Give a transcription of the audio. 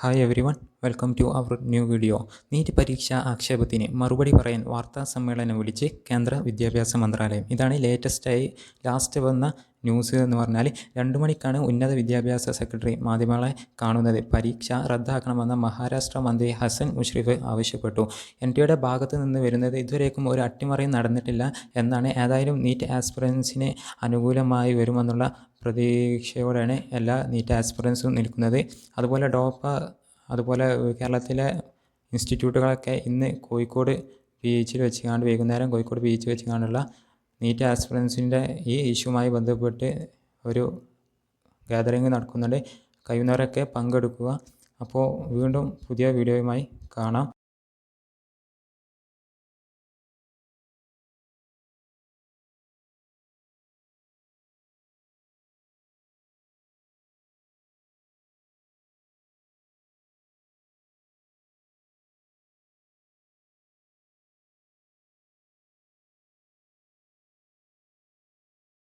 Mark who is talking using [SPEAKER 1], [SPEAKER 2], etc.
[SPEAKER 1] Hi everyone, welcome to our new video. NEET പരീക്ഷാ ആക്ഷേപത്തിന് മറുപടി പറയാൻ വാർത്താ സമ്മേളനം വിളിച്ച് കേന്ദ്ര വിദ്യാഭ്യാസ മന്ത്രാലയം. ഇതാണ് ലാസ്റ്റ് വന്ന ന്യൂസ് എന്ന് പറഞ്ഞാൽ 2 മണിക്കാണ് ഉന്നത വിദ്യാഭ്യാസ സെക്രട്ടറി മാധ്യമങ്ങളെ കാണുന്നത്. പരീക്ഷ റദ്ദാക്കണമെന്ന മഹാരാഷ്ട്ര മന്ത്രി ഹസൻ മുഷ്രിഫ് ആവശ്യപ്പെട്ടു. NTAയുടെ ഭാഗത്ത് നിന്ന് വരുന്നത് ഇതുവരേക്കും ഒരു അട്ടിമറിയും നടന്നിട്ടില്ല എന്നാണ്. ഏതായാലും നീറ്റ് ആസ്പിറൻസിന് അനുകൂലമായി വരുമെന്നുള്ള പ്രതീക്ഷയോടെയാണ് എല്ലാ നീറ്റ് ആസ്പിറൻസും നിൽക്കുന്നത്. അതുപോലെ കേരളത്തിലെ ഇൻസ്റ്റിറ്റ്യൂട്ടുകളൊക്കെ ഇന്ന് കോഴിക്കോട് ബീച്ചിൽ വൈകുന്നേരം കോഴിക്കോട് ബീച്ചിൽ വെച്ചുകൊണ്ടുള്ള നീറ്റ് ആസ്പിറൻസിൻ്റെ ഈ ഇഷ്യൂമായി ബന്ധപ്പെട്ട് ഒരു ഗാദറിങ് നടക്കുന്നുണ്ട്. കഴിയുന്നവരൊക്കെ പങ്കെടുക്കുക. അപ്പോൾ വീണ്ടും പുതിയ വീഡിയോയുമായി കാണാം.